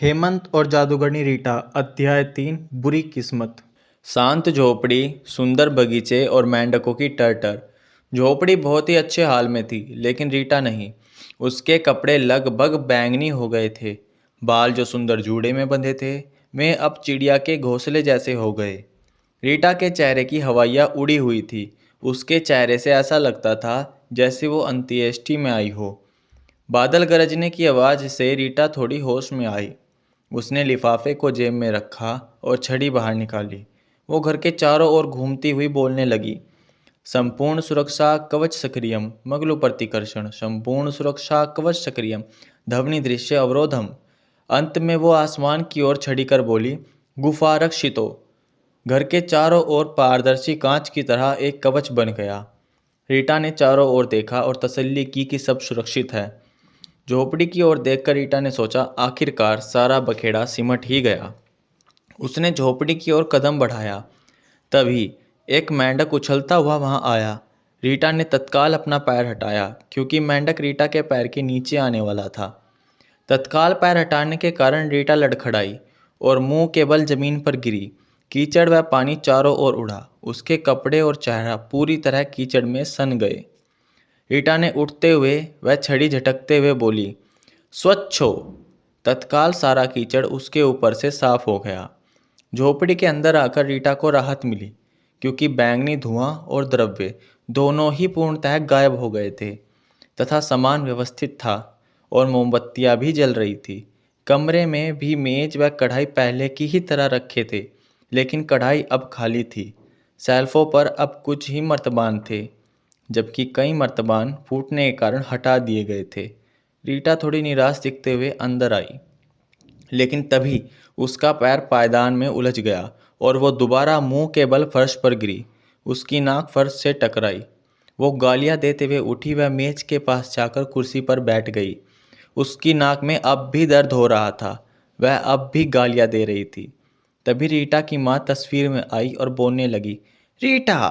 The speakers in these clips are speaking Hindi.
हेमंत और जादूगरनी रीटा। अध्याय 3। बुरी किस्मत। शांत झोपड़ी, सुंदर बगीचे और मेंढकों की टर्टर। झोपड़ी बहुत ही अच्छे हाल में थी, लेकिन रीटा नहीं। उसके कपड़े लगभग बैंगनी हो गए थे। बाल जो सुंदर जूड़े में बंधे थे, वे अब चिड़िया के घोंसले जैसे हो गए। रीटा के चेहरे की हवाइयाँ उड़ी हुई थी। उसके चेहरे से ऐसा लगता था जैसे वो अंत्येष्टि में आई हो। बादल गरजने की आवाज़ से रीटा थोड़ी होश में आई। उसने लिफाफे को जेब में रखा और छड़ी बाहर निकाली। वो घर के चारों ओर घूमती हुई बोलने लगी। संपूर्ण सुरक्षा कवच सक्रियम, मगलु प्रतिकर्षण, संपूर्ण सुरक्षा कवच सक्रियम, ध्वनि दृश्य अवरोधम। अंत में वो आसमान की ओर छड़ी कर बोली, गुफा रक्षितो। घर के चारों ओर पारदर्शी कांच की तरह एक कवच बन गया। रीटा ने चारों ओर देखा और तसल्ली की कि सब सुरक्षित है। झोपड़ी की ओर देखकर रीटा ने सोचा, आखिरकार सारा बखेड़ा सिमट ही गया। उसने झोपड़ी की ओर कदम बढ़ाया। तभी एक मेंढक उछलता हुआ वहां आया। रीटा ने तत्काल अपना पैर हटाया, क्योंकि मेंढक रीटा के पैर के नीचे आने वाला था। तत्काल पैर हटाने के कारण रीटा लड़खड़ाई और मुंह के बल जमीन पर गिरी। कीचड़ व पानी चारों ओर उड़ा। उसके कपड़े और चेहरा पूरी तरह कीचड़ में सन गए। रीटा ने उठते हुए वह छड़ी झटकते हुए बोली, स्वच्छ हो। तत्काल सारा कीचड़ उसके ऊपर से साफ हो गया। झोपड़ी के अंदर आकर रीटा को राहत मिली, क्योंकि बैंगनी धुआं और द्रव्य दोनों ही पूर्णतः गायब हो गए थे तथा सामान व्यवस्थित था और मोमबत्तियां भी जल रही थी। कमरे में भी मेज व कढ़ाई पहले की ही तरह रखे थे, लेकिन कढ़ाई अब खाली थी। शेल्फों पर अब कुछ ही मर्तबान थे, जबकि कई मर्तबान फूटने के कारण हटा दिए गए थे। रीटा थोड़ी निराश दिखते हुए अंदर आई, लेकिन तभी उसका पैर पायदान में उलझ गया और वो दोबारा मुंह के बल फर्श पर गिरी। उसकी नाक फर्श से टकराई। वो गालियां देते हुए उठी व मेज के पास जाकर कुर्सी पर बैठ गई। उसकी नाक में अब भी दर्द हो रहा था। वह अब भी गालियां दे रही थी। तभी रीटा की माँ तस्वीर में आई और बोलने लगी, रीटा,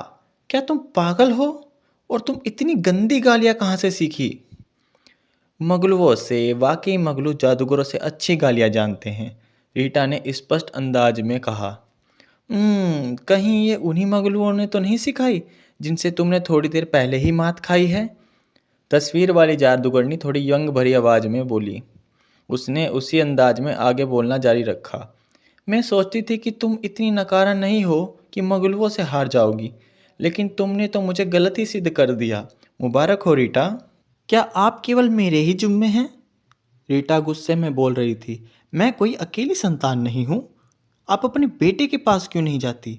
क्या तुम पागल हो? और तुम इतनी गंदी गालियां कहाँ से सीखी? मगलुओं से। वाकई मगलू जादूगरों से अच्छी गालियां जानते हैं, रीटा ने स्पष्ट अंदाज में कहा। कहीं ये उन्हीं मगलुओं ने तो नहीं सिखाई जिनसे तुमने थोड़ी देर पहले ही मात खाई है? तस्वीर वाली जादूगरनी थोड़ी व्यंग भरी आवाज में बोली। उसने उसी अंदाज में आगे बोलना जारी रखा। मैं सोचती थी कि तुम इतनी नकारा नहीं हो कि मगलुओं से हार जाओगी, लेकिन तुमने तो मुझे गलत ही सिद्ध कर दिया। मुबारक हो रीटा। क्या आप केवल मेरे ही जुम्मे हैं? रीटा गुस्से में बोल रही थी। मैं कोई अकेली संतान नहीं हूँ। आप अपने बेटे के पास क्यों नहीं जाती?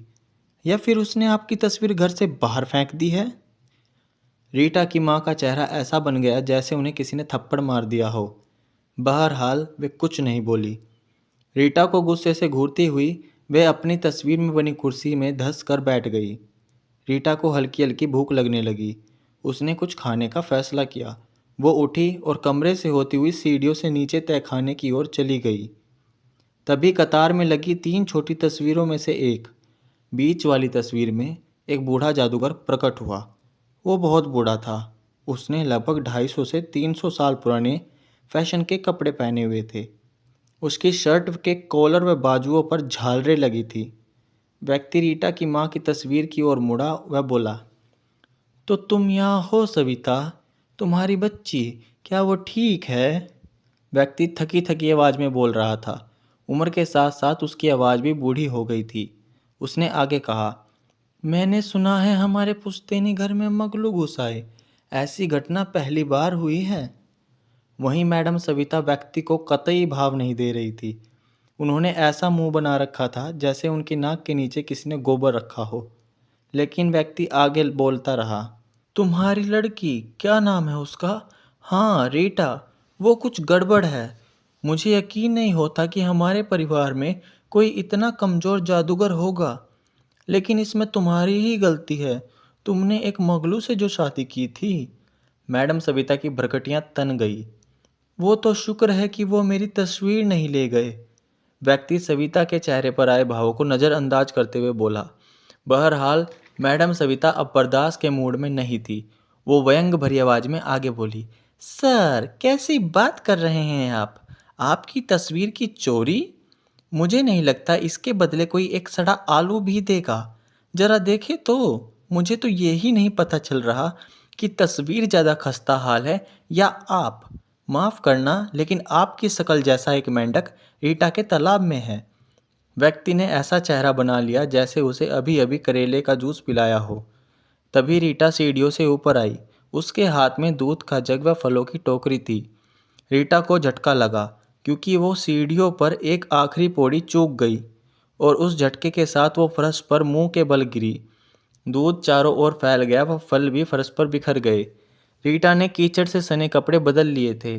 या फिर उसने आपकी तस्वीर घर से बाहर फेंक दी है? रीटा की माँ का चेहरा ऐसा बन गया जैसे उन्हें किसी ने थप्पड़ मार दिया हो। बहरहाल वे कुछ नहीं बोली। रीटा को गुस्से से घूरती हुई वे अपनी तस्वीर में बनी कुर्सी में धंस कर बैठ गई। रीटा को हल्की हल्की भूख लगने लगी। उसने कुछ खाने का फैसला किया। वो उठी और कमरे से होती हुई सीढ़ियों से नीचे तहखाने की ओर चली गई। तभी कतार में लगी 3 छोटी तस्वीरों में से एक, बीच वाली तस्वीर में एक बूढ़ा जादूगर प्रकट हुआ। वो बहुत बूढ़ा था। उसने लगभग 250 से 300 साल पुराने फैशन के कपड़े पहने हुए थे। उसकी शर्ट के कॉलर व बाजुओं पर झालरें लगी थी। व्यक्ति रीटा की माँ की तस्वीर की ओर मुड़ा। वह बोला, तो तुम यहाँ हो सविता? तुम्हारी बच्ची, क्या वो ठीक है? व्यक्ति थकी थकी आवाज़ में बोल रहा था। उम्र के साथ साथ उसकी आवाज़ भी बूढ़ी हो गई थी। उसने आगे कहा, मैंने सुना है हमारे पुश्तैनी घर में मगलू घुस आए। ऐसी घटना पहली बार हुई है। वहीं मैडम सविता व्यक्ति को कतई भाव नहीं दे रही थी। उन्होंने ऐसा मुंह बना रखा था जैसे उनकी नाक के नीचे किसी ने गोबर रखा हो। लेकिन व्यक्ति आगे बोलता रहा, तुम्हारी लड़की, क्या नाम है उसका? हाँ, रीटा। वो कुछ गड़बड़ है। मुझे यकीन नहीं होता कि हमारे परिवार में कोई इतना कमज़ोर जादूगर होगा। लेकिन इसमें तुम्हारी ही गलती है। तुमने एक मगलू से जो शादी की थी। मैडम सविता की भ्रकटियाँ तन गई। वो तो शुक्र है कि वो मेरी तस्वीर नहीं ले गए। व्यक्ति सविता के चेहरे पर आए भावों को नज़रअंदाज करते हुए बोला। बहरहाल मैडम सविता अब बर्दाश्त के मूड में नहीं थी। वो व्यंग भरी आवाज़ में आगे बोली, सर, कैसी बात कर रहे हैं आप? आपकी तस्वीर की चोरी? मुझे नहीं लगता इसके बदले कोई एक सड़ा आलू भी देगा। जरा देखे तो। मुझे तो यही नहीं पता चल रहा कि तस्वीर ज़्यादा खस्ता हाल है या आप। माफ़ करना, लेकिन आपकी शक्ल जैसा एक मेंढक रीटा के तालाब में है। व्यक्ति ने ऐसा चेहरा बना लिया जैसे उसे अभी अभी करेले का जूस पिलाया हो। तभी रीटा सीढ़ियों से ऊपर आई। उसके हाथ में दूध का जग व फलों की टोकरी थी। रीटा को झटका लगा क्योंकि वो सीढ़ियों पर एक आखिरी पौड़ी चूक गई और उस झटके के साथ वो फर्श पर मुंह के बल गिरी। दूध चारों ओर फैल गया व फल भी फर्श पर बिखर गए। रीटा ने कीचड़ से सने कपड़े बदल लिए थे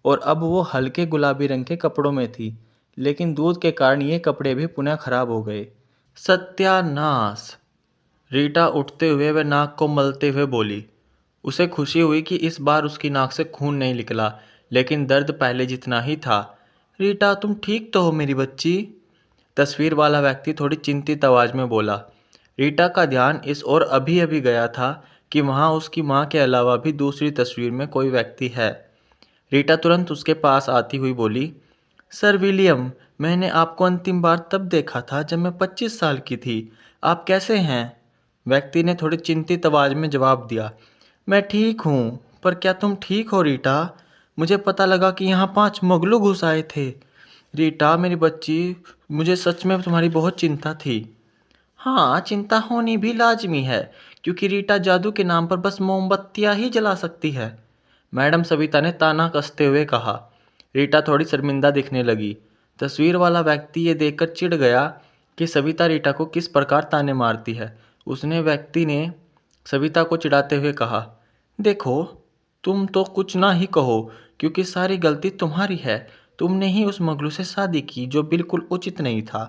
और अब वो हल्के गुलाबी रंग के कपड़ों में थी, लेकिन दूध के कारण ये कपड़े भी पुनः खराब हो गए। सत्यानाश! रीटा उठते हुए व नाक को मलते हुए बोली। उसे खुशी हुई कि इस बार उसकी नाक से खून नहीं निकला, लेकिन दर्द पहले जितना ही था। रीटा, तुम ठीक तो हो मेरी बच्ची? तस्वीर वाला व्यक्ति थोड़ी चिंतित आवाज में बोला। रीटा का ध्यान इस ओर अभी अभी गया था कि वहाँ उसकी माँ के अलावा भी दूसरी तस्वीर में कोई व्यक्ति है। रीटा तुरंत उसके पास आती हुई बोली, सर विलियम, मैंने आपको अंतिम बार तब देखा था जब मैं 25 साल की थी। आप कैसे हैं? व्यक्ति ने थोड़ी चिंतित आवाज में जवाब दिया, मैं ठीक हूँ, पर क्या तुम ठीक हो रीटा? मुझे पता लगा कि यहाँ 5 मुगलू घुस आए थे। रीटा मेरी बच्ची, मुझे सच में तुम्हारी बहुत चिंता थी। हाँ, चिंता होनी भी लाजमी है, क्योंकि रीटा जादू के नाम पर बस मोमबत्तियाँ ही जला सकती है, मैडम सविता ने ताना कसते हुए कहा। रीटा थोड़ी शर्मिंदा दिखने लगी। तस्वीर वाला व्यक्ति ये देखकर चिढ़ गया कि सविता रीटा को किस प्रकार ताने मारती है। व्यक्ति ने सविता को चिढ़ाते हुए कहा, देखो, तुम तो कुछ ना ही कहो, क्योंकि सारी गलती तुम्हारी है। तुमने ही उस मगलू से शादी की जो बिल्कुल उचित नहीं था।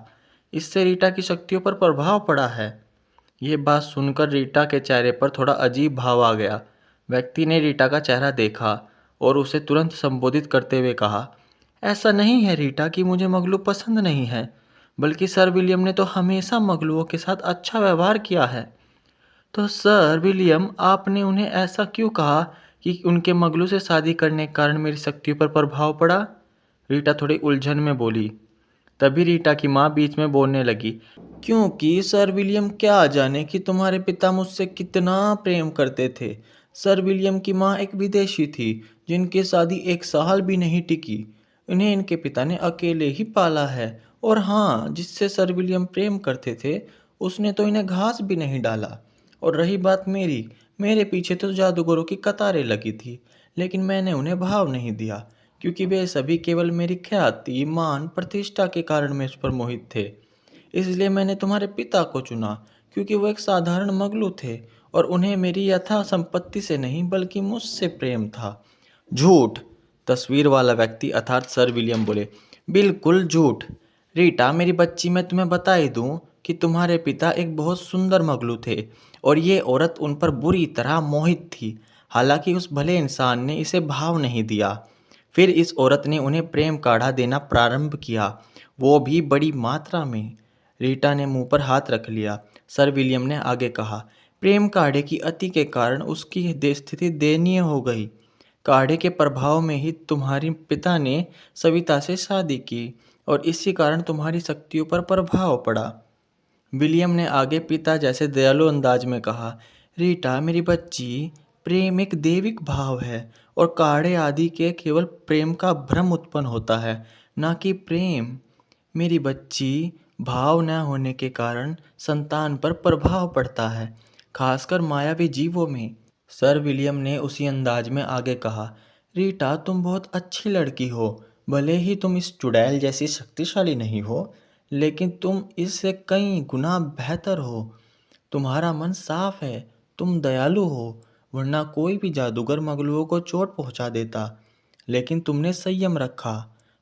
इससे रीटा की शक्तियों पर प्रभाव पड़ा है। ये बात सुनकर रीटा के चेहरे पर थोड़ा अजीब भाव आ गया। व्यक्ति ने रीटा का चेहरा देखा और उसे तुरंत संबोधित करते हुए कहा, ऐसा नहीं है रीटा कि मुझे मगलू पसंद नहीं है, बल्कि सर विलियम ने तो हमेशा मगलुओं के साथ अच्छा व्यवहार किया है। तो सर विलियम, आपने उन्हें ऐसा क्यों कहा कि उनके मगलू से शादी करने के कारण मेरी शक्तियों पर प्रभाव पड़ा? रीटा थोड़ी उलझन में बोली। तभी रीटा की माँ बीच में बोलने लगी, क्योंकि सर विलियम क्या जाने कि तुम्हारे पिता मुझसे कितना प्रेम करते थे। सर विलियम की माँ एक विदेशी थी जिनकी शादी 1 साल भी नहीं टिकी। इन्हें इनके पिता ने अकेले ही पाला है। और हाँ, जिससे सर विलियम प्रेम करते थे उसने तो इन्हें घास भी नहीं डाला। और रही बात मेरी, मेरे पीछे तो जादूगरों की कतारें लगी थी, लेकिन मैंने उन्हें भाव नहीं दिया, क्योंकि वे सभी केवल मेरी ख्याति, मान, प्रतिष्ठा के कारण मुझ पर मोहित थे। इसलिए मैंने तुम्हारे पिता को चुना, क्योंकि वो एक साधारण मगलू थे और उन्हें मेरी यथा संपत्ति से नहीं बल्कि मुझसे प्रेम था। झूठ! तस्वीर वाला व्यक्ति अर्थात सर विलियम बोले, बिल्कुल झूठ। रीटा मेरी बच्ची, मैं तुम्हें बता ही दूं कि तुम्हारे पिता एक बहुत सुंदर मगलू थे और ये औरत उन पर बुरी तरह मोहित थी। हालांकि उस भले इंसान ने इसे भाव नहीं दिया। फिर इस औरत ने उन्हें प्रेम काढ़ा देना प्रारंभ किया, वो भी बड़ी मात्रा में। रीटा ने मुंह पर हाथ रख लिया। सर विलियम ने आगे कहा, प्रेम काढ़े की अति के कारण उसकी स्थिति दयनीय हो गई। काढ़े के प्रभाव में ही तुम्हारे पिता ने सविता से शादी की और इसी कारण तुम्हारी शक्तियों पर प्रभाव पड़ा। विलियम ने आगे पिता जैसे दयालु अंदाज में कहा, रीटा मेरी बच्ची, प्रेम एक दैविक भाव है और काढ़े आदि के केवल प्रेम का भ्रम उत्पन्न होता है, ना कि प्रेम। मेरी बच्ची, भाव न होने के कारण संतान पर प्रभाव पड़ता है, खासकर मायावी जीवों में। सर विलियम ने उसी अंदाज में आगे कहा, रीटा तुम बहुत अच्छी लड़की हो। भले ही तुम इस चुड़ैल जैसी शक्तिशाली नहीं हो, लेकिन तुम इससे कई गुना बेहतर हो। तुम्हारा मन साफ है, तुम दयालु हो, वरना कोई भी जादूगर मगलुओं को चोट पहुंचा देता, लेकिन तुमने संयम रखा।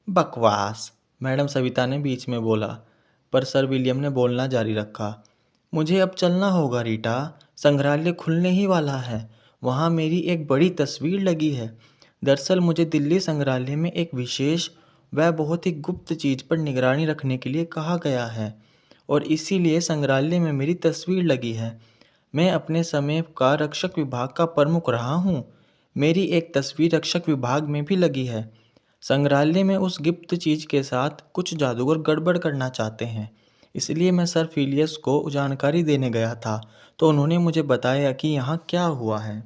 बकवास! मैडम सविता ने बीच में बोला, पर सर विलियम ने बोलना जारी रखा। मुझे अब चलना होगा रीटा, संग्रहालय खुलने ही वाला है। वहाँ मेरी एक बड़ी तस्वीर लगी है। दरअसल मुझे दिल्ली संग्रहालय में एक विशेष वह बहुत ही गुप्त चीज़ पर निगरानी रखने के लिए कहा गया है और इसीलिए संग्रहालय में मेरी तस्वीर लगी है। मैं अपने समय का रक्षक विभाग का प्रमुख रहा हूँ। मेरी एक तस्वीर रक्षक विभाग में भी लगी है। संग्रहालय में उस गिफ्ट चीज के साथ कुछ जादूगर गड़बड़ करना चाहते हैं। इसलिए मैं सर फिलियस को जानकारी देने गया था, तो उन्होंने मुझे बताया कि यहाँ क्या हुआ है।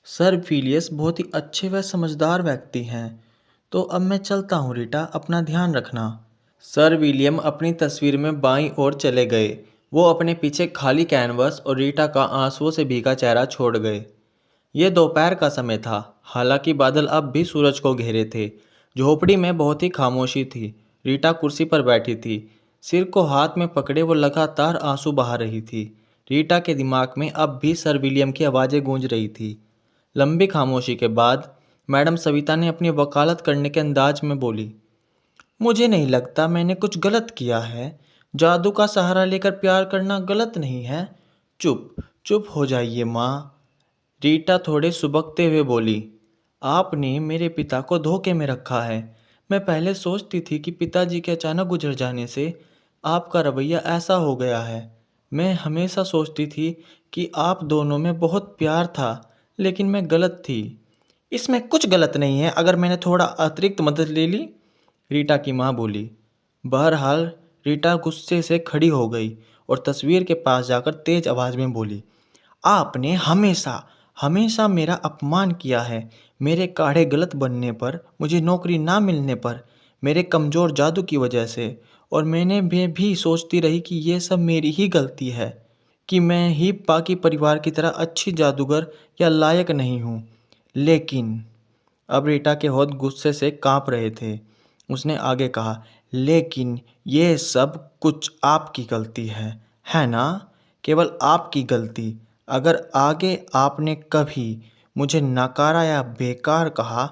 सर फिलियस बहुत ही अच्छे व समझदार व्यक्ति हैं। तो अब मैं चलता हूँ रीटा, अपना ध्यान रखना। सर विलियम अपनी तस्वीर में बाईं ओर चले गए। वो अपने पीछे खाली कैनवस और रीटा का आंसुओं से भीगा चेहरा छोड़ गए। ये दोपहर का समय था, हालांकि बादल अब भी सूरज को घेरे थे। झोपड़ी में बहुत ही खामोशी थी। रीटा कुर्सी पर बैठी थी, सिर को हाथ में पकड़े वो लगातार आंसू बहा रही थी। रीटा के दिमाग में अब भी सर विलियम की आवाज़ें गूंज रही थी। लंबी खामोशी के बाद मैडम सविता ने अपनी वकालत करने के अंदाज में बोली, मुझे नहीं लगता मैंने कुछ गलत किया है। जादू का सहारा लेकर प्यार करना गलत नहीं है। चुप चुप हो जाइए माँ, रीटा थोड़े सुबकते हुए बोली। आपने मेरे पिता को धोखे में रखा है। मैं पहले सोचती थी कि पिताजी के अचानक गुजर जाने से आपका रवैया ऐसा हो गया है। मैं हमेशा सोचती थी कि आप दोनों में बहुत प्यार था, लेकिन मैं गलत थी। इसमें कुछ गलत नहीं है अगर मैंने थोड़ा अतिरिक्त मदद ले ली, रीटा की माँ बोली। बहरहाल रीटा गुस्से से खड़ी हो गई और तस्वीर के पास जाकर तेज आवाज में बोली, आपने हमेशा हमेशा मेरा अपमान किया है। मेरे काढ़े गलत बनने पर, मुझे नौकरी ना मिलने पर, मेरे कमज़ोर जादू की वजह से। और मैंने भी सोचती रही कि ये सब मेरी ही गलती है, कि मैं ही बाकी परिवार की तरह अच्छी जादूगर या लायक नहीं हूँ। लेकिन अब रीटा के होंठ गुस्से से कांप रहे थे। उसने आगे कहा, लेकिन ये सब कुछ आपकी गलती है ना? केवल आपकी गलती। अगर आगे आपने कभी मुझे नकारा या बेकार कहा,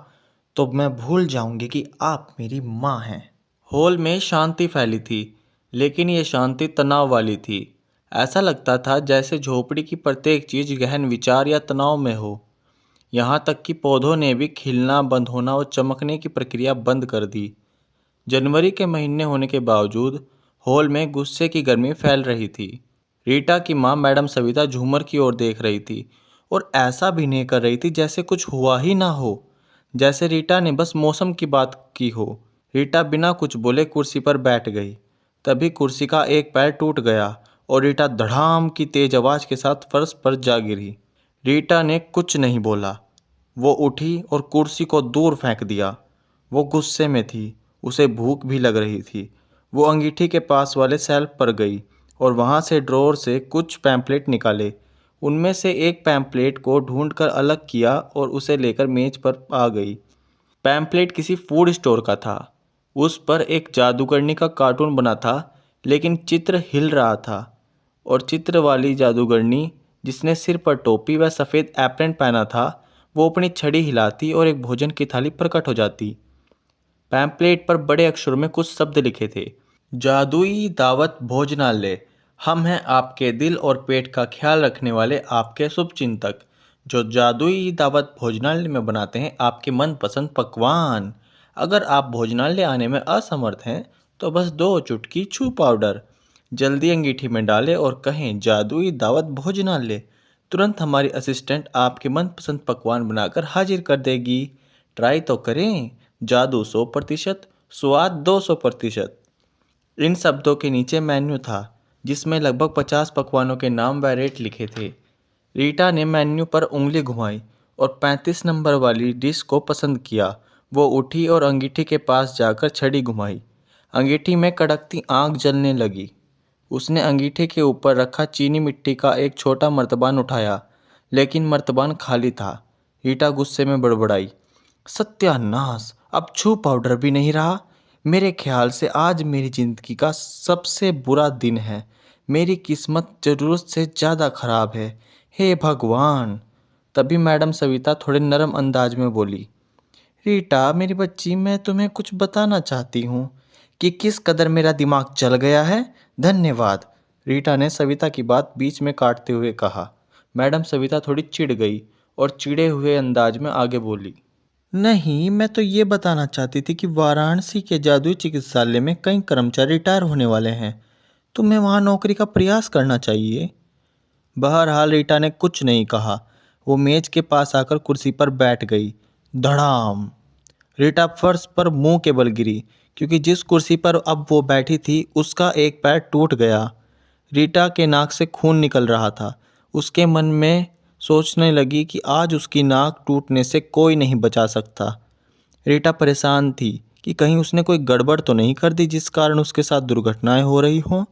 तो मैं भूल जाऊंगी कि आप मेरी माँ हैं। हॉल में शांति फैली थी, लेकिन ये शांति तनाव वाली थी। ऐसा लगता था जैसे झोपड़ी की प्रत्येक चीज गहन विचार या तनाव में हो। यहाँ तक कि पौधों ने भी खिलना बंद होना और चमकने की प्रक्रिया बंद कर दी। जनवरी के महीने होने के बावजूद हॉल में गुस्से की गर्मी फैल रही थी। रीटा की माँ मैडम सविता झूमर की ओर देख रही थी और ऐसा भी नहीं कर रही थी जैसे कुछ हुआ ही ना हो, जैसे रीटा ने बस मौसम की बात की हो। रीटा बिना कुछ बोले कुर्सी पर बैठ गई। तभी कुर्सी का एक पैर टूट गया और रीटा धड़ाम की तेज आवाज के साथ फर्श पर जा गिरी। रीटा ने कुछ नहीं बोला। वो उठी और कुर्सी को दूर फेंक दिया। वो गुस्से में थी, उसे भूख भी लग रही थी। वो अंगीठी के पास वाले शेल्फ पर गई और वहाँ से ड्रॉर से कुछ पैम्पलेट निकाले। उनमें से एक पैम्पलेट को ढूंढकर अलग किया और उसे लेकर मेज पर आ गई। पैम्पलेट किसी फूड स्टोर का था। उस पर एक जादूगरनी का कार्टून बना था, लेकिन चित्र हिल रहा था और चित्र वाली जादूगरनी, जिसने सिर पर टोपी व सफ़ेद एप्रन पहना था, वो अपनी छड़ी हिलाती और एक भोजन की थाली प्रकट हो जाती। पैम्पलेट पर बड़े अक्षरों में कुछ शब्द लिखे थे, जादुई दावत भोजनालय। हम हैं आपके दिल और पेट का ख्याल रखने वाले आपके शुभचिंतक, जो जादुई दावत भोजनालय में बनाते हैं आपके मनपसंद पकवान। अगर आप भोजनालय आने में असमर्थ हैं तो बस 2 चुटकी छू पाउडर जल्दी अंगीठी में डालें और कहें, जादुई दावत भोजनालय। तुरंत हमारी असिस्टेंट आपके मनपसंद पकवान बनाकर हाजिर कर देगी। ट्राई तो करें। जादू 100%, स्वाद 200%। इन शब्दों के नीचे मेन्यू था, जिसमें लगभग 50 पकवानों के नाम व रेट लिखे थे। रीटा ने मेन्यू पर उंगली घुमाई और 35 नंबर वाली डिश को पसंद किया। वो उठी और अंगीठी के पास जाकर छड़ी घुमाई। अंगीठी में कड़कती आंख जलने लगी। उसने अंगीठी के ऊपर रखा चीनी मिट्टी का एक छोटा मर्तबान उठाया, लेकिन मर्तबान खाली था। रीटा गुस्से में बड़बड़ाई, सत्यानाश, अब छू पाउडर भी नहीं रहा। मेरे ख्याल से आज मेरी जिंदगी का सबसे बुरा दिन है। मेरी किस्मत जरूरत से ज़्यादा खराब है। हे भगवान। तभी मैडम सविता थोड़े नरम अंदाज में बोली, रीटा मेरी बच्ची, मैं तुम्हें कुछ बताना चाहती हूँ कि किस कदर मेरा दिमाग चल गया है। धन्यवाद, रीटा ने सविता की बात बीच में काटते हुए कहा। मैडम सविता थोड़ी चिढ़ गई और चिढ़े हुए अंदाज में आगे बोली, नहीं, मैं तो ये बताना चाहती थी कि वाराणसी के जादुई चिकित्सालय में कई कर्मचारी रिटायर होने वाले हैं। तुम्हें वहाँ नौकरी का प्रयास करना चाहिए। बहरहाल रीटा ने कुछ नहीं कहा। वो मेज के पास आकर कुर्सी पर बैठ गई। धड़ाम। रीटा फर्श पर मुंह के बल गिरी, क्योंकि जिस कुर्सी पर अब वो बैठी थी उसका एक पैर टूट गया। रीटा के नाक से खून निकल रहा था। उसके मन में सोचने लगी कि आज उसकी नाक टूटने से कोई नहीं बचा सकता। रीटा परेशान थी कि कहीं उसने कोई गड़बड़ तो नहीं कर दी जिस कारण उसके साथ दुर्घटनाएं हो रही हों।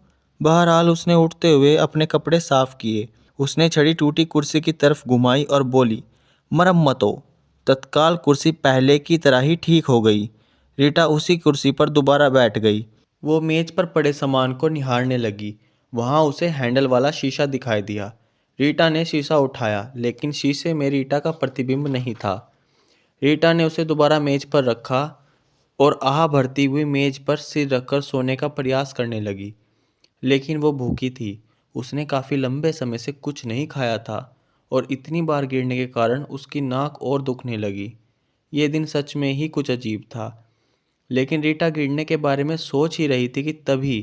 बहरहाल उसने उठते हुए अपने कपड़े साफ किए। उसने छड़ी टूटी कुर्सी की तरफ घुमाई और बोली, मरम्मतो। तत्काल कुर्सी पहले की तरह ही ठीक हो गई। रीटा उसी कुर्सी पर दोबारा बैठ गई। वो मेज पर पड़े सामान को निहारने लगी। वहाँ उसे हैंडल वाला शीशा दिखाई दिया। रीटा ने शीशा उठाया, लेकिन शीशे में रीटा का प्रतिबिंब नहीं था। रीटा ने उसे दोबारा मेज पर रखा और आह भरती हुई मेज पर सिर रखकर सोने का प्रयास करने लगी। लेकिन वो भूखी थी। उसने काफ़ी लंबे समय से कुछ नहीं खाया था और इतनी बार गिरने के कारण उसकी नाक और दुखने लगी। ये दिन सच में ही कुछ अजीब था। लेकिन रीटा गिरने के बारे में सोच ही रही थी कि तभी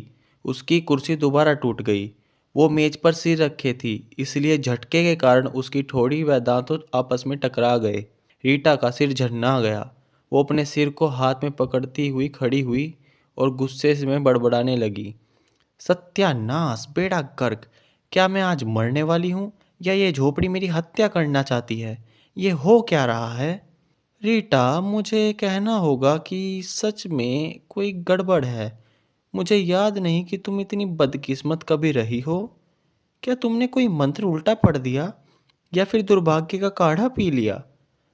उसकी कुर्सी दोबारा टूट गई। वो मेज पर सिर रखे थी, इसलिए झटके के कारण उसकी ठोड़ी व दांतों आपस में टकरा गए। रीटा का सिर झन्ना गया। वो अपने सिर को हाथ में पकड़ती हुई खड़ी हुई और गुस्से में बड़बड़ाने लगी, सत्यानाश, बेड़ा गर्क! क्या मैं आज मरने वाली हूँ या ये झोपड़ी मेरी हत्या करना चाहती है? ये हो क्या रहा है? रीटा, मुझे कहना होगा कि सच में कोई गड़बड़ है। मुझे याद नहीं कि तुम इतनी बदकिस्मत कभी रही हो। क्या तुमने कोई मंत्र उल्टा पढ़ दिया या फिर दुर्भाग्य का काढ़ा पी लिया?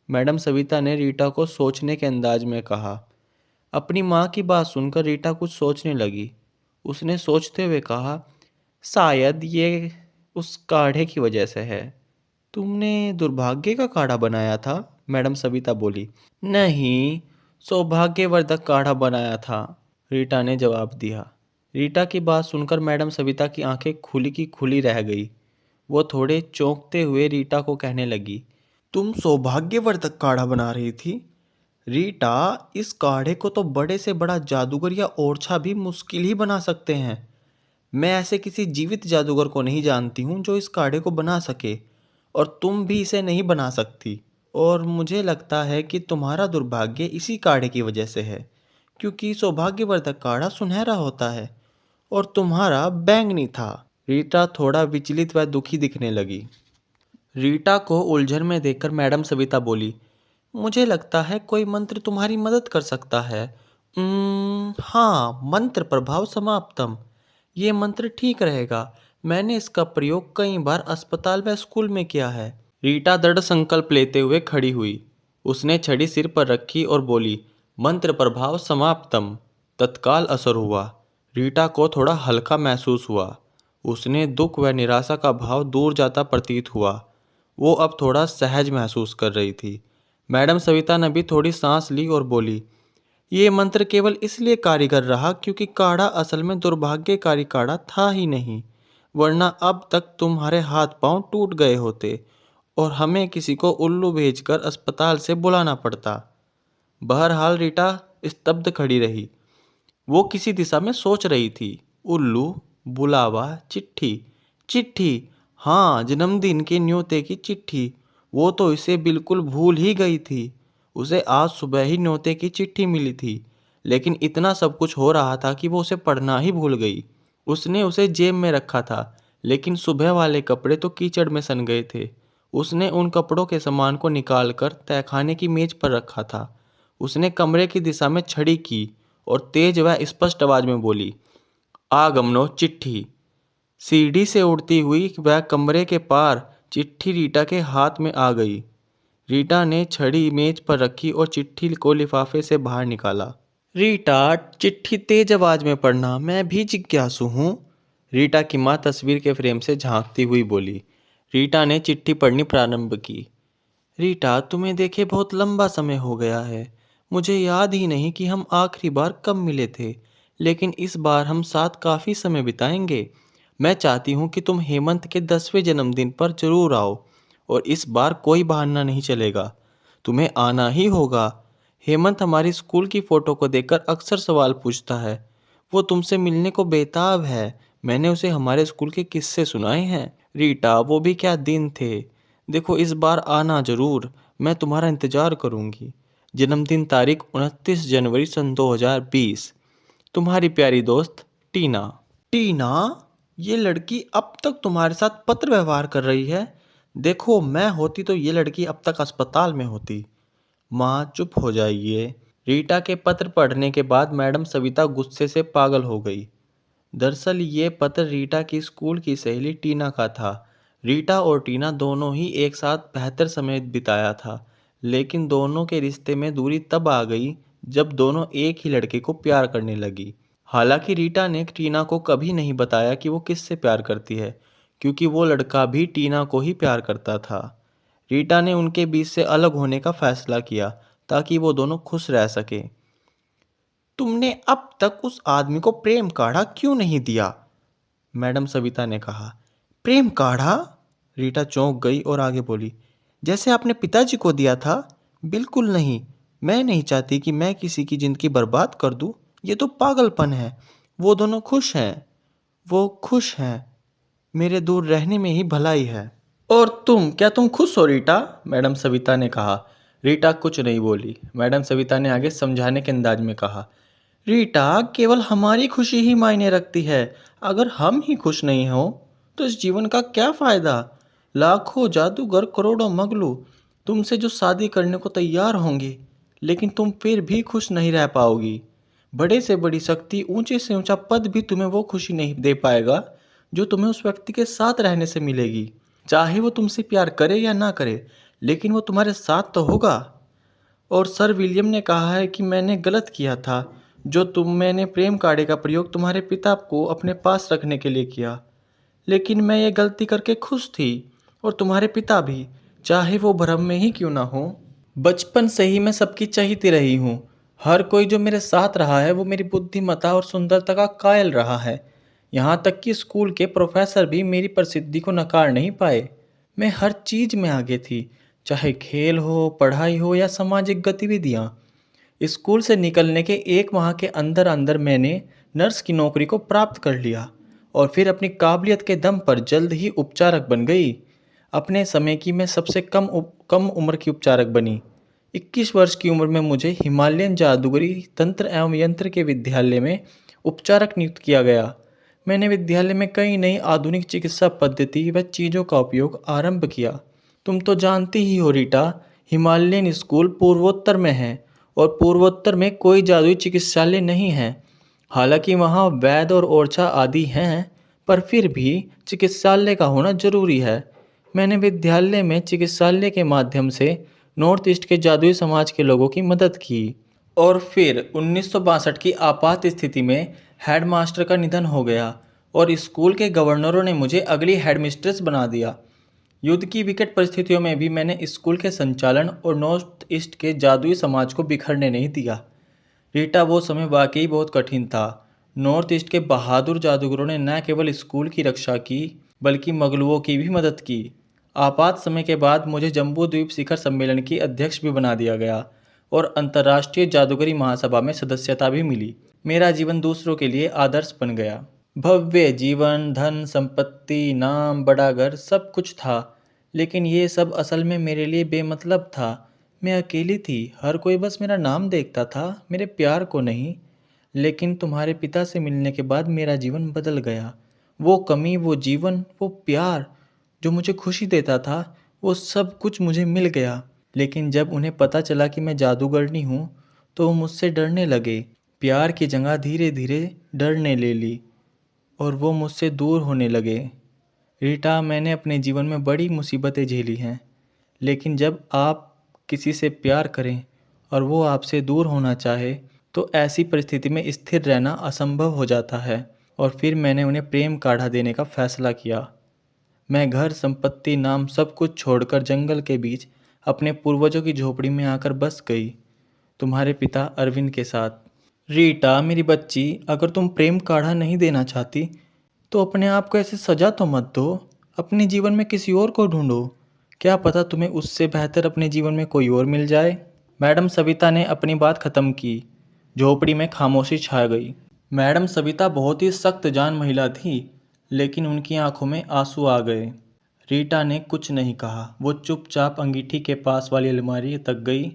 मैडम सविता ने रीटा को सोचने के अंदाज में कहा। अपनी माँ की बात सुनकर रीटा कुछ सोचने लगी। उसने सोचते हुए कहा, शायद ये उस काढ़े की वजह से है। तुमने दुर्भाग्य का काढ़ा बनाया था? मैडम सविता बोली। नहीं, सौभाग्यवर्धक काढ़ा बनाया था, रीटा ने जवाब दिया। रीटा की बात सुनकर मैडम सविता की आंखें खुली की खुली रह गई। वो थोड़े चौंकते हुए रीटा को कहने लगी, तुम सौभाग्यवर्धक काढ़ा बना रही थी? रीटा, इस काढ़े को तो बड़े से बड़ा जादूगर या ओरछा भी मुश्किल ही बना सकते हैं। मैं ऐसे किसी जीवित जादूगर को नहीं जानती हूँ जो इस काढ़े को बना सके, और तुम भी इसे नहीं बना सकती। और मुझे लगता है कि तुम्हारा दुर्भाग्य इसी काढ़े की वजह से है, क्योंकि सौभाग्यवर्धक काढ़ा सुनहरा होता है और तुम्हारा बैंगनी था। रीटा थोड़ा विचलित व दुखी दिखने लगी। रीटा को उलझन में देखकर मैडम सविता बोली, मुझे लगता है कोई मंत्र तुम्हारी मदद कर सकता है। हाँ, मंत्र प्रभाव समाप्तम। ये मंत्र ठीक रहेगा। मैंने इसका प्रयोग कई बार अस्पताल व स्कूल में किया है। रीटा दृढ़ संकल्प लेते हुए खड़ी हुई। उसने छड़ी सिर पर रखी और बोली, मंत्र प्रभाव समाप्तम। तत्काल असर हुआ। रीटा को थोड़ा हल्का महसूस हुआ। उसने दुख व निराशा का भाव दूर जाता प्रतीत हुआ। वो अब थोड़ा सहज महसूस कर रही थी। मैडम सविता ने भी थोड़ी सांस ली और बोली, ये मंत्र केवल इसलिए कारीगर रहा क्योंकि काढ़ा असल में दुर्भाग्यकारी काढ़ा था ही नहीं, वरना अब तक तुम्हारे हाथ पांव टूट गए होते और हमें किसी को उल्लू भेजकर अस्पताल से बुलाना पड़ता। बहरहाल रीटा स्तब्ध खड़ी रही। वो किसी दिशा में सोच रही थी। उल्लू, बुलावा, चिट्ठी। चिट्ठी, हाँ, जन्मदिन के न्योते की चिट्ठी। वो तो इसे बिल्कुल भूल ही गई थी। उसे आज सुबह ही न्योते की चिट्ठी मिली थी, लेकिन इतना सब कुछ हो रहा था कि वो उसे पढ़ना ही भूल गई। उसने उसे जेब में रखा था, लेकिन सुबह वाले कपड़े तो कीचड़ में सन गए थे। उसने उन कपड़ों के सामान को निकालकर तहखाने की मेज पर रखा था। उसने कमरे की दिशा में छड़ी की और तेज व स्पष्ट आवाज में बोली, आगमनो चिट्ठी। सीढ़ी से उड़ती हुई वह कमरे के पार चिट्ठी रीटा के हाथ में आ गई। रीटा ने छड़ी मेज पर रखी और चिट्ठी को लिफाफे से बाहर निकाला। रीटा, चिट्ठी तेज आवाज में पढ़ना, मैं भी जिज्ञासु हूँ। रीटा की माँ तस्वीर के फ्रेम से झांकती हुई बोली। रीटा ने चिट्ठी पढ़नी प्रारंभ की। रीटा, तुम्हें देखे बहुत लंबा समय हो गया है। मुझे याद ही नहीं कि हम आखिरी बार कब मिले थे, लेकिन इस बार हम साथ काफ़ी समय बिताएंगे। मैं चाहती हूँ कि तुम हेमंत के 10वें जन्मदिन पर जरूर आओ, और इस बार कोई बहाना नहीं चलेगा। तुम्हें आना ही होगा। हेमंत हमारी स्कूल की फ़ोटो को देखकर अक्सर सवाल पूछता है। वो तुमसे मिलने को बेताब है। मैंने उसे हमारे स्कूल के किस्से सुनाए हैं। रीटा, वो भी क्या दिन थे। देखो, इस बार आना जरूर। मैं तुम्हारा इंतजार करूंगी। जन्मदिन तारीख 29 जनवरी सन 2020। तुम्हारी प्यारी दोस्त टीना। टीना, ये लड़की अब तक तुम्हारे साथ पत्र व्यवहार कर रही है। देखो, मैं होती तो ये लड़की अब तक अस्पताल में होती। माँ, चुप हो जाइए। रीटा के पत्र पढ़ने के बाद मैडम सविता गुस्से से पागल हो गई। दरअसल ये पत्र रीटा की स्कूल की सहेली टीना का था। रीटा और टीना दोनों ही एक साथ बेहतर समय बिताया था, लेकिन दोनों के रिश्ते में दूरी तब आ गई जब दोनों एक ही लड़के को प्यार करने लगी। हालांकि रीटा ने टीना को कभी नहीं बताया कि वो किससे प्यार करती है, क्योंकि वो लड़का भी टीना को ही प्यार करता था। रीटा ने उनके बीच से अलग होने का फैसला किया ताकि वो दोनों खुश रह सके। तुमने अब तक उस आदमी को प्रेम काढ़ा क्यों नहीं दिया? मैडम सविता ने कहा। प्रेम काढ़ा? रीटा चौंक गई और आगे बोली, जैसे आपने पिताजी को दिया था। बिल्कुल नहीं, मैं नहीं चाहती कि मैं किसी की जिंदगी बर्बाद कर दूं। ये तो पागलपन है। वो दोनों खुश हैं। वो खुश हैं। मेरे दूर रहने में ही भलाई है। और तुम, क्या तुम खुश हो रीटा? मैडम सविता ने कहा। रीटा कुछ नहीं बोली। मैडम सविता ने आगे समझाने के अंदाज में कहा, रीटा, केवल हमारी खुशी ही मायने रखती है। अगर हम ही खुश नहीं हो तो इस जीवन का क्या फ़ायदा? लाखों जादूगर, करोड़ों मगलू तुमसे जो शादी करने को तैयार होंगे, लेकिन तुम फिर भी खुश नहीं रह पाओगी। बड़े से बड़ी शक्ति, ऊंचे से ऊंचा पद भी तुम्हें वो खुशी नहीं दे पाएगा जो तुम्हें उस व्यक्ति के साथ रहने से मिलेगी। चाहे वो तुमसे प्यार करे या ना करे, लेकिन वो तुम्हारे साथ तो होगा। और सर विलियम ने कहा है कि मैंने गलत किया था जो मैंने प्रेम काढ़े का प्रयोग तुम्हारे पिता को अपने पास रखने के लिए किया। लेकिन मैं ये गलती करके खुश थी, और तुम्हारे पिता भी, चाहे वो भ्रम में ही क्यों ना हो। बचपन से ही मैं सबकी चहीती रही हूँ। हर कोई जो मेरे साथ रहा है वो मेरी बुद्धिमत्ता और सुंदरता का कायल रहा है। यहाँ तक कि स्कूल के प्रोफेसर भी मेरी प्रसिद्धि को नकार नहीं पाए। मैं हर चीज़ में आगे थी, चाहे खेल हो, पढ़ाई हो या सामाजिक गतिविधियाँ। स्कूल से निकलने के 1 माह के अंदर अंदर मैंने नर्स की नौकरी को प्राप्त कर लिया, और फिर अपनी काबिलियत के दम पर जल्द ही उपचारक बन गई। अपने समय की मैं सबसे कम उम्र की उपचारक बनी। 21 वर्ष की उम्र में मुझे हिमालयन जादूगरी तंत्र एवं यंत्र के विद्यालय में उपचारक नियुक्त किया गया। मैंने विद्यालय में कई नई आधुनिक चिकित्सा पद्धति व चीज़ों का उपयोग आरंभ किया। तुम तो जानती ही हो रीटा, हिमालयन स्कूल पूर्वोत्तर में है, और पूर्वोत्तर में कोई जादुई चिकित्सालय नहीं है। हालांकि वहाँ वैद्य और ओरछा आदि हैं, पर फिर भी चिकित्सालय का होना जरूरी है। मैंने विद्यालय में चिकित्सालय के माध्यम से नॉर्थ ईस्ट के जादुई समाज के लोगों की मदद की। और फिर 1962 की आपात स्थिति में हेडमास्टर का निधन हो गया, और स्कूल के गवर्नरों ने मुझे अगली हेडमिस्ट्रेस बना दिया। युद्ध की विकट परिस्थितियों में भी मैंने स्कूल के संचालन और नॉर्थ ईस्ट के जादुई समाज को बिखरने नहीं दिया। रीटा, वो समय वाकई बहुत कठिन था। नॉर्थ ईस्ट के बहादुर जादूगरों ने न केवल स्कूल की रक्षा की, बल्कि मगलुओं की भी मदद की। आपात समय के बाद मुझे जम्बू द्वीप शिखर सम्मेलन की अध्यक्ष भी बना दिया गया, और अंतर्राष्ट्रीय जादूगरी महासभा में सदस्यता भी मिली। मेरा जीवन दूसरों के लिए आदर्श बन गया। भव्य जीवन, धन संपत्ति, नाम, बड़ा घर, सब कुछ था, लेकिन ये सब असल में मेरे लिए बेमतलब था। मैं अकेली थी, हर कोई बस मेरा नाम देखता था, मेरे प्यार को नहीं। लेकिन तुम्हारे पिता से मिलने के बाद मेरा जीवन बदल गया। वो कमी, वो जीवन, वो प्यार जो मुझे खुशी देता था, वो सब कुछ मुझे मिल गया। लेकिन जब उन्हें पता चला कि मैं जादूगरनी हूँ, तो वो मुझसे डरने लगे। प्यार की जगह धीरे धीरे डरने ले ली, और वो मुझसे दूर होने लगे। रीटा, मैंने अपने जीवन में बड़ी मुसीबतें झेली हैं, लेकिन जब आप किसी से प्यार करें और वो आपसे दूर होना चाहे, तो ऐसी परिस्थिति में स्थिर रहना असंभव हो जाता है। और फिर मैंने उन्हें प्रेम काढ़ा देने का फैसला किया। मैं घर, संपत्ति, नाम सब कुछ छोड़कर जंगल के बीच अपने पूर्वजों की झोपड़ी में आकर बस गई, तुम्हारे पिता अरविंद के साथ। रीटा, मेरी बच्ची, अगर तुम प्रेम काढ़ा नहीं देना चाहती तो अपने आप को ऐसे सजा तो मत दो। अपने जीवन में किसी और को ढूंढो। क्या पता तुम्हें उससे बेहतर अपने जीवन में कोई और मिल जाए। मैडम सविता ने अपनी बात खत्म की। झोपड़ी में खामोशी छा गई। मैडम सविता बहुत ही सख्त जान महिला थी, लेकिन उनकी आंखों में आंसू आ गए। रीटा ने कुछ नहीं कहा। वो चुपचाप अंगीठी के पास वाली अलमारी तक गई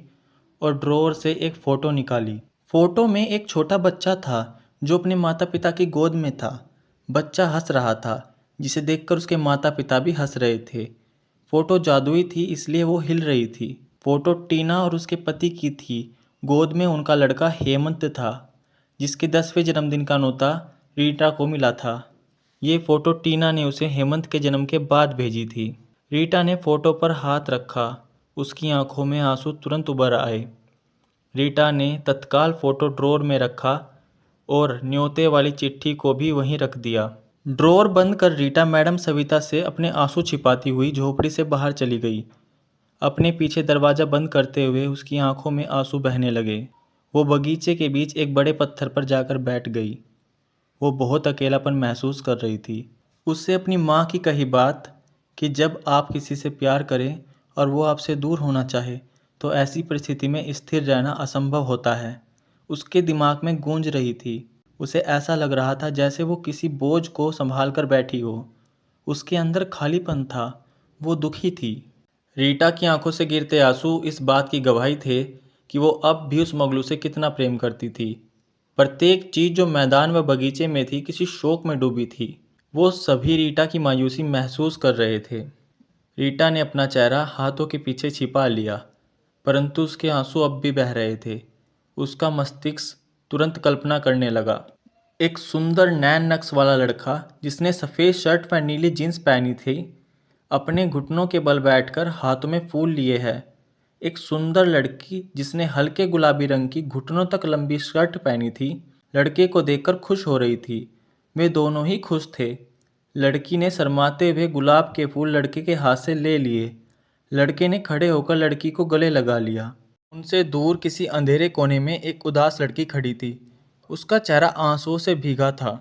और ड्रॉअर से एक फ़ोटो निकाली। फ़ोटो में एक छोटा बच्चा था जो अपने माता पिता की गोद में था। बच्चा हंस रहा था, जिसे देखकर उसके माता पिता भी हंस रहे थे। फ़ोटो जादुई थी, इसलिए वो हिल रही थी। फ़ोटो टीना और उसके पति की थी। गोद में उनका लड़का हेमंत था, जिसके 10वें जन्मदिन का न्योता रीटा को मिला था। ये फ़ोटो टीना ने उसे हेमंत के जन्म के बाद भेजी थी। रीटा ने फ़ोटो पर हाथ रखा। उसकी आंखों में आंसू तुरंत उभर आए। रीटा ने तत्काल फ़ोटो ड्रॉअर में रखा और न्योते वाली चिट्ठी को भी वहीं रख दिया। ड्रॉअर बंद कर रीटा मैडम सविता से अपने आंसू छिपाती हुई झोपड़ी से बाहर चली गई। अपने पीछे दरवाज़ा बंद करते हुए उसकी आंखों में आंसू बहने लगे। वो बगीचे के बीच एक बड़े पत्थर पर जाकर बैठ गई। वो बहुत अकेलापन महसूस कर रही थी। उससे अपनी माँ की कही बात कि जब आप किसी से प्यार करें और वो आपसे दूर होना चाहे तो ऐसी परिस्थिति में स्थिर रहना असंभव होता है, उसके दिमाग में गूंज रही थी। उसे ऐसा लग रहा था जैसे वो किसी बोझ को संभाल कर बैठी हो। उसके अंदर खालीपन था। वो दुखी थी। रीटा की आंखों से गिरते आंसू इस बात की गवाही थे कि वो अब भी उस मगलू से कितना प्रेम करती थी। प्रत्येक चीज़ जो मैदान व बगीचे में थी किसी शोक में डूबी थी। वो सभी रीटा की मायूसी महसूस कर रहे थे। रीटा ने अपना चेहरा हाथों के पीछे छिपा लिया, परंतु उसके आंसू अब भी बह रहे थे। उसका मस्तिष्क तुरंत कल्पना करने लगा। एक सुंदर नैन नक्श वाला लड़का जिसने सफ़ेद शर्ट व नीली जीन्स पहनी थी, अपने घुटनों के बल बैठकर हाथों में फूल लिए है। एक सुंदर लड़की जिसने हल्के गुलाबी रंग की घुटनों तक लंबी स्कर्ट पहनी थी, लड़के को देखकर खुश हो रही थी। वे दोनों ही खुश थे। लड़की ने शर्माते हुए गुलाब के फूल लड़के के हाथ से ले लिए। लड़के ने खड़े होकर लड़की को गले लगा लिया। उनसे दूर किसी अंधेरे कोने में एक उदास लड़की खड़ी थी। उसका चेहरा आंसुओं से भीगा था।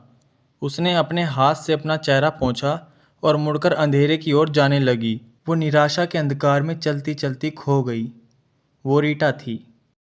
उसने अपने हाथ से अपना चेहरा पोंछा और मुड़कर अंधेरे की ओर जाने लगी। वो निराशा के अंधकार में चलती चलती खो गई। वो रीटा थी।